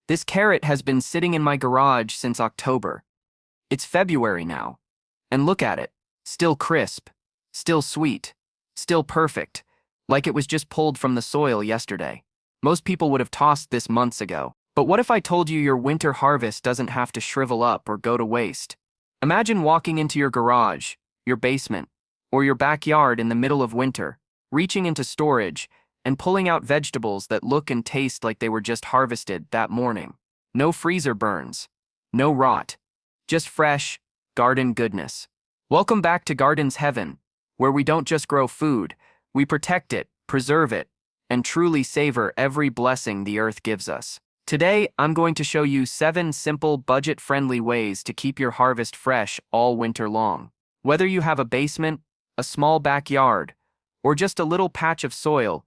This carrot has been sitting in my garage since October. It's February now. And look at it. Still crisp. Still sweet. Still perfect. Like it was just pulled from the soil yesterday. Most people would have tossed this months ago. But what if I told you your winter harvest doesn't have to shrivel up or go to waste? Imagine walking into your garage, your basement, or your backyard in the middle of winter, reaching into storage, and pulling out vegetables that look and taste like they were just harvested that morning. No freezer burns. No rot. Just fresh, garden goodness. Welcome back to Garden's Heaven, where we don't just grow food, we protect it, preserve it, and truly savor every blessing the earth gives us. Today, I'm going to show you 7 simple, budget-friendly ways to keep your harvest fresh all winter long. Whether you have a basement, a small backyard, or just a little patch of soil,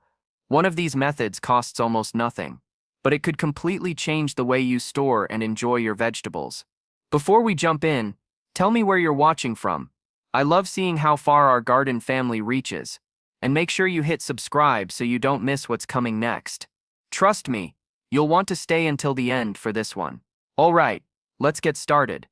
one of these methods costs almost nothing, but it could completely change the way you store and enjoy your vegetables. Before we jump in, tell me where you're watching from. I love seeing how far our garden family reaches. And make sure you hit subscribe so you don't miss what's coming next. Trust me, you'll want to stay until the end for this one. Alright, let's get started.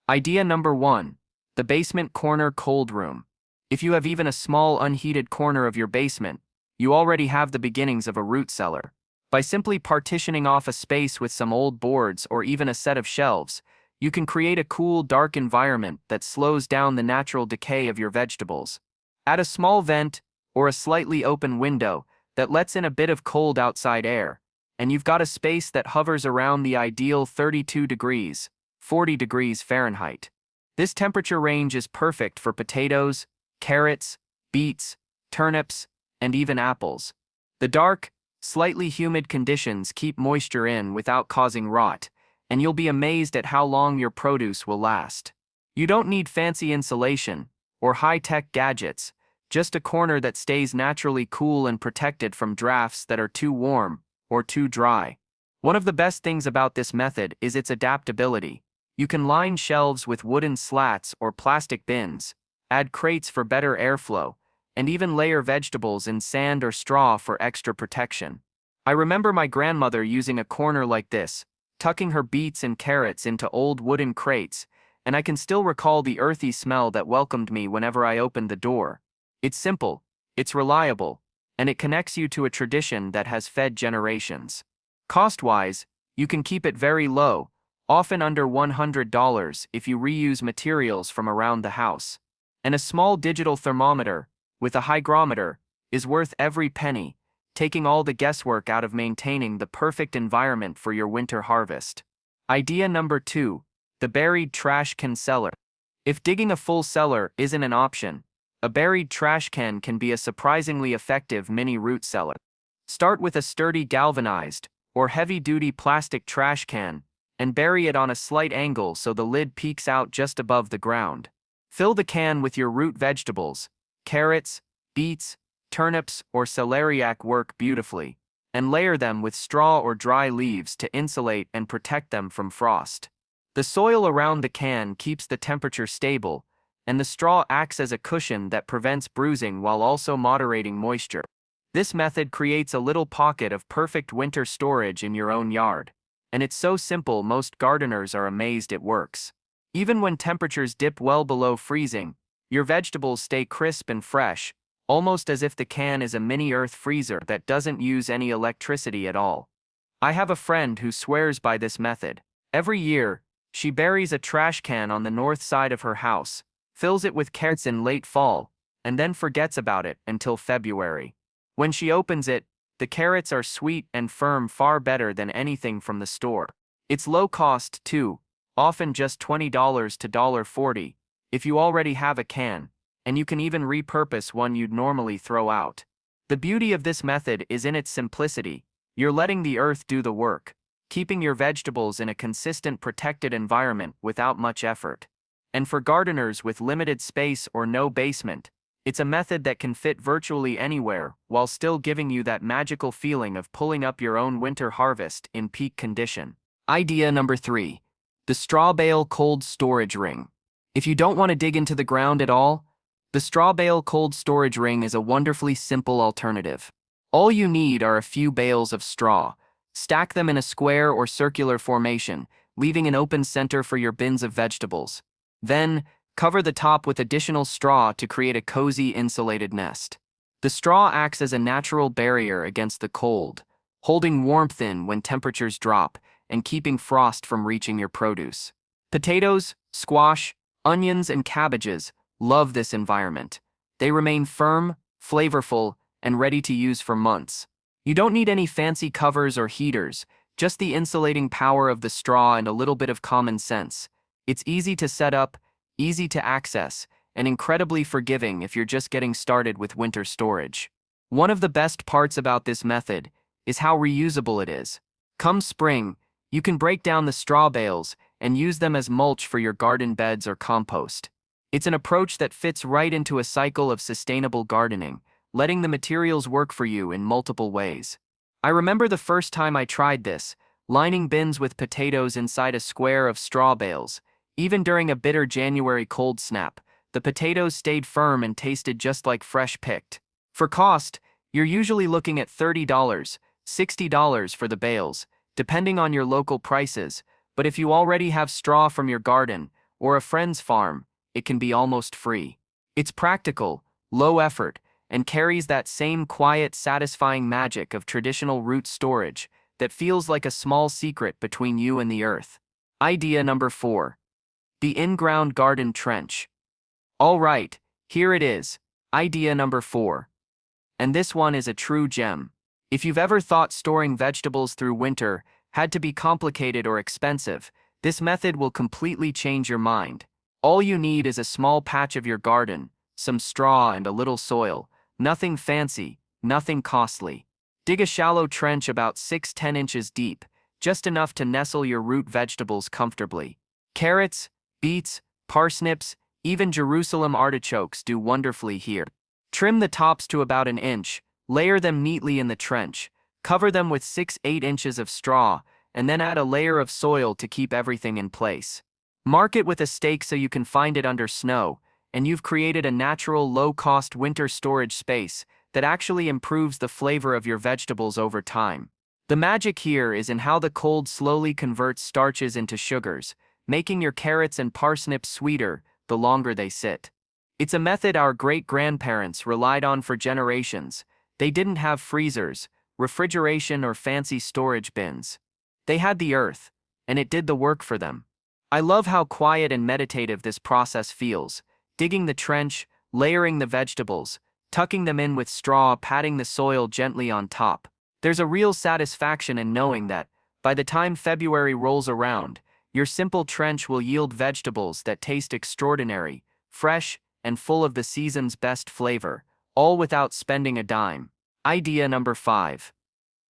Idea number 1. The basement corner cold room. If you have even a small unheated corner of your basement, you already have the beginnings of a root cellar. By simply partitioning off a space with some old boards or even a set of shelves, you can create a cool, dark environment that slows down the natural decay of your vegetables. Add a small vent or a slightly open window that lets in a bit of cold outside air, and you've got a space that hovers around the ideal 32 degrees, 40 degrees Fahrenheit. This temperature range is perfect for potatoes, carrots, beets, turnips, and even apples. The dark, slightly humid conditions keep moisture in without causing rot, and you'll be amazed at how long your produce will last. You don't need fancy insulation or high-tech gadgets, just a corner that stays naturally cool and protected from drafts that are too warm or too dry. One of the best things about this method is its adaptability. You can line shelves with wooden slats or plastic bins, add crates for better airflow, and even layer vegetables in sand or straw for extra protection. I remember my grandmother using a corner like this, tucking her beets and carrots into old wooden crates, and I can still recall the earthy smell that welcomed me whenever I opened the door. It's simple, it's reliable, and it connects you to a tradition that has fed generations. Cost-wise, you can keep it very low, often under $100 if you reuse materials from around the house. And a small digital thermometer, with a hygrometer, is worth every penny, taking all the guesswork out of maintaining the perfect environment for your winter harvest. Idea number 2. The buried trash can cellar. If digging a full cellar isn't an option, a buried trash can be a surprisingly effective mini root cellar. Start with a sturdy galvanized or heavy-duty plastic trash can and bury it on a slight angle so the lid peeks out just above the ground. Fill the can with your root vegetables. Carrots, beets, turnips, or celeriac work beautifully, and layer them with straw or dry leaves to insulate and protect them from frost. The soil around the can keeps the temperature stable, and the straw acts as a cushion that prevents bruising while also moderating moisture. This method creates a little pocket of perfect winter storage in your own yard, and it's so simple most gardeners are amazed it works. Even when temperatures dip well below freezing, your vegetables stay crisp and fresh, almost as if the can is a mini earth freezer that doesn't use any electricity at all. I have a friend who swears by this method. Every year, she buries a trash can on the north side of her house, fills it with carrots in late fall, and then forgets about it until February. When she opens it, the carrots are sweet and firm, far better than anything from the store. It's low cost too, often just $20 to $40 if you already have a can, and you can even repurpose one you'd normally throw out. The beauty of this method is in its simplicity. You're letting the earth do the work, keeping your vegetables in a consistent, protected environment without much effort. And for gardeners with limited space or no basement, it's a method that can fit virtually anywhere while still giving you that magical feeling of pulling up your own winter harvest in peak condition. Idea number 3. The straw bale cold storage ring. If you don't want to dig into the ground at all, the straw bale cold storage ring is a wonderfully simple alternative. All you need are a few bales of straw, Stack them in a square or circular formation, leaving an open center for your bins of vegetables. Then, cover the top with additional straw to create a cozy insulated nest. The straw acts as a natural barrier against the cold, holding warmth in when temperatures drop and keeping frost from reaching your produce. Potatoes, squash, onions, and cabbages love this environment. They remain firm, flavorful, and ready to use for months. You don't need any fancy covers or heaters, just the insulating power of the straw and a little bit of common sense. It's easy to set up, easy to access, and incredibly forgiving if you're just getting started with winter storage. One of the best parts about this method is how reusable it is. Come spring, you can break down the straw bales and use them as mulch for your garden beds or compost. It's an approach that fits right into a cycle of sustainable gardening, letting the materials work for you in multiple ways. I remember the first time I tried this, lining bins with potatoes inside a square of straw bales. Even during a bitter January cold snap, the potatoes stayed firm and tasted just like fresh picked. For cost, you're usually looking at $30, $60 for the bales, depending on your local prices, but if you already have straw from your garden or a friend's farm, it can be almost free. It's practical, low effort, and carries that same quiet, satisfying magic of traditional root storage that feels like a small secret between you and the earth. Idea number 4. The in-ground garden trench. All right, here it is. Idea number 4. And this one is a true gem. If you've ever thought storing vegetables through winter had to be complicated or expensive, this method will completely change your mind. All you need is a small patch of your garden, some straw and a little soil. Nothing fancy, nothing costly. Dig a shallow trench about 6–10 inches deep, just enough to nestle your root vegetables comfortably. Carrots, beets, parsnips, even Jerusalem artichokes do wonderfully here. Trim the tops to about 1 inch, layer them neatly in the trench, cover them with 6–8 inches of straw, and then add a layer of soil to keep everything in place. Mark it with a stake so you can find it under snow, and you've created a natural, low-cost winter storage space that actually improves the flavor of your vegetables over time. The magic here is in how the cold slowly converts starches into sugars, making your carrots and parsnips sweeter the longer they sit. It's a method our great-grandparents relied on for generations. They didn't have freezers, refrigeration, or fancy storage bins. They had the earth, and it did the work for them. I love how quiet and meditative this process feels. Digging the trench, layering the vegetables, tucking them in with straw, patting the soil gently on top. There's a real satisfaction in knowing that, by the time February rolls around, your simple trench will yield vegetables that taste extraordinary, fresh, and full of the season's best flavor, all without spending a dime. Idea number 5.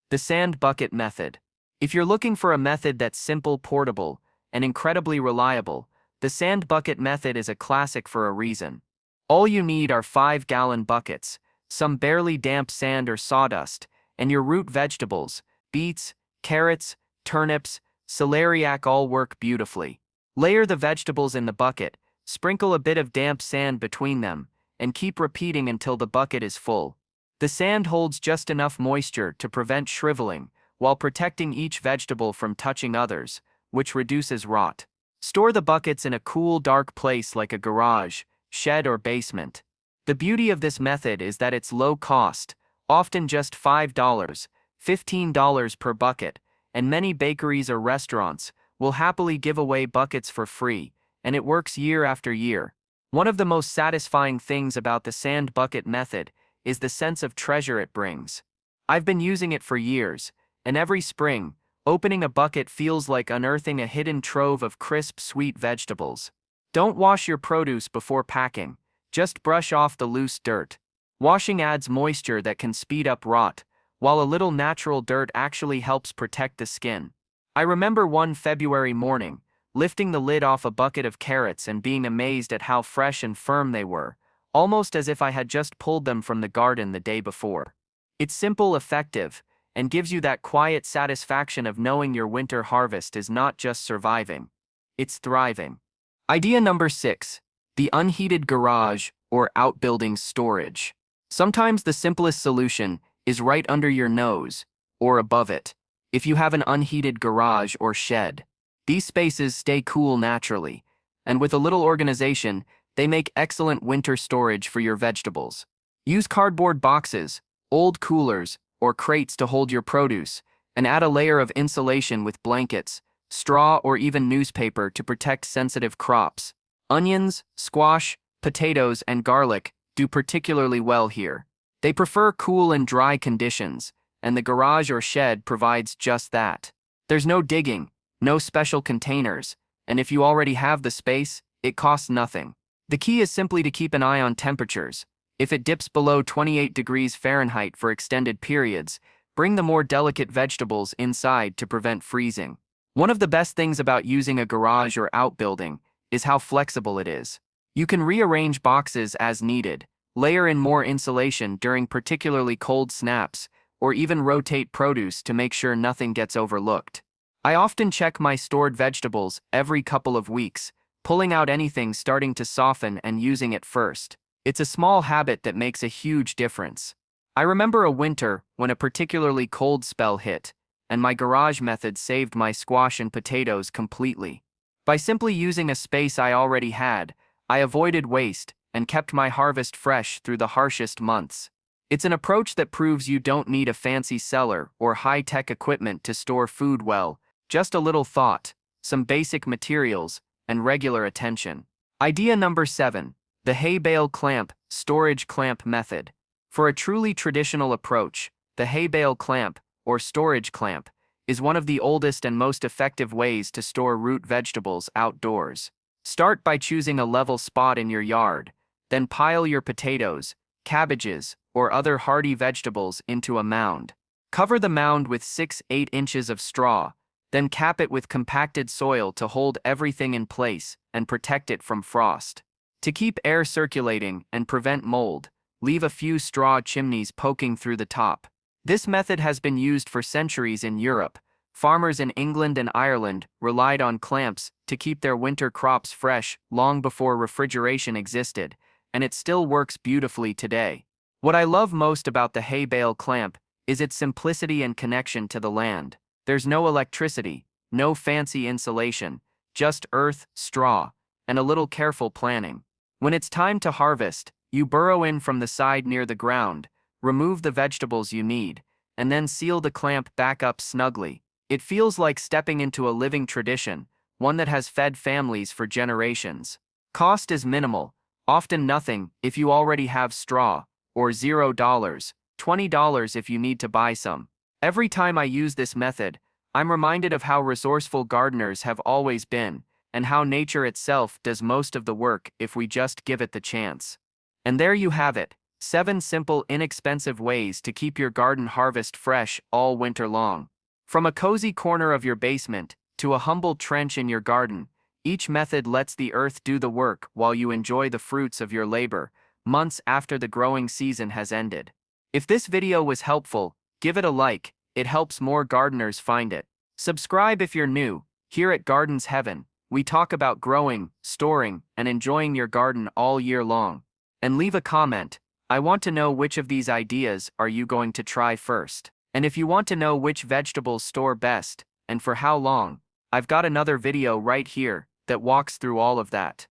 The sand bucket method. If you're looking for a method that's simple, portable, and incredibly reliable, the sand bucket method is a classic for a reason. All you need are 5-gallon buckets, some barely damp sand or sawdust, and your root vegetables, beets, carrots, turnips, celeriac all work beautifully. Layer the vegetables in the bucket, sprinkle a bit of damp sand between them, and keep repeating until the bucket is full. The sand holds just enough moisture to prevent shriveling, while protecting each vegetable from touching others, which reduces rot. Store the buckets in a cool, dark place like a garage, shed, or basement. The beauty of this method is that it's low cost, often just $5, $15 per bucket, and many bakeries or restaurants will happily give away buckets for free, and it works year after year. One of the most satisfying things about the sand bucket method is the sense of treasure it brings. I've been using it for years, and every spring, opening a bucket feels like unearthing a hidden trove of crisp, sweet vegetables. Don't wash your produce before packing, just brush off the loose dirt. Washing adds moisture that can speed up rot, while a little natural dirt actually helps protect the skin. I remember one February morning, lifting the lid off a bucket of carrots and being amazed at how fresh and firm they were, almost as if I had just pulled them from the garden the day before. It's simple, effective, and gives you that quiet satisfaction of knowing your winter harvest is not just surviving, it's thriving. Idea number 6. The unheated garage or outbuilding storage. Sometimes the simplest solution is right under your nose, or above it. If you have an unheated garage or shed, these spaces stay cool naturally, and with a little organization, they make excellent winter storage for your vegetables. Use cardboard boxes, old coolers, or crates to hold your produce, and add a layer of insulation with blankets, straw, or even newspaper to protect sensitive crops. Onions, squash, potatoes, and garlic do particularly well here. They prefer cool and dry conditions, and the garage or shed provides just that. There's no digging, no special containers, and if you already have the space, it costs nothing. The key is simply to keep an eye on temperatures. If it dips below 28 degrees Fahrenheit for extended periods, bring the more delicate vegetables inside to prevent freezing. One of the best things about using a garage or outbuilding is how flexible it is. You can rearrange boxes as needed, layer in more insulation during particularly cold snaps, or even rotate produce to make sure nothing gets overlooked. I often check my stored vegetables every couple of weeks, pulling out anything starting to soften and using it first. It's a small habit that makes a huge difference. I remember a winter when a particularly cold spell hit, and my garage method saved my squash and potatoes completely. By simply using a space I already had, I avoided waste and kept my harvest fresh through the harshest months. It's an approach that proves you don't need a fancy cellar or high-tech equipment to store food well, just a little thought, some basic materials, and regular attention. Idea number 7. The hay bale clamp, storage clamp method. For a truly traditional approach, the hay bale clamp, or storage clamp, is one of the oldest and most effective ways to store root vegetables outdoors. Start by choosing a level spot in your yard, then pile your potatoes, cabbages, or other hardy vegetables into a mound. Cover the mound with 6-8 inches of straw, then cap it with compacted soil to hold everything in place and protect it from frost. To keep air circulating and prevent mold, leave a few straw chimneys poking through the top. This method has been used for centuries in Europe. Farmers in England and Ireland relied on clamps to keep their winter crops fresh long before refrigeration existed, and it still works beautifully today. What I love most about the hay bale clamp is its simplicity and connection to the land. There's no electricity, no fancy insulation, just earth, straw, and a little careful planning. When it's time to harvest, you burrow in from the side near the ground, remove the vegetables you need, and then seal the clamp back up snugly. It feels like stepping into a living tradition, one that has fed families for generations. Cost is minimal, often nothing if you already have straw, or $0, $20 if you need to buy some. Every time I use this method, I'm reminded of how resourceful gardeners have always been, and how nature itself does most of the work if we just give it the chance. And there you have it, 7 simple, inexpensive ways to keep your garden harvest fresh all winter long. From a cozy corner of your basement to a humble trench in your garden, each method lets the earth do the work while you enjoy the fruits of your labor, months after the growing season has ended. If this video was helpful, give it a like, it helps more gardeners find it. Subscribe if you're new. Here at Gardens Heaven, we talk about growing, storing, and enjoying your garden all year long. And leave a comment. I want to know which of these ideas are you going to try first. And if you want to know which vegetables store best, and for how long, I've got another video right here that walks through all of that.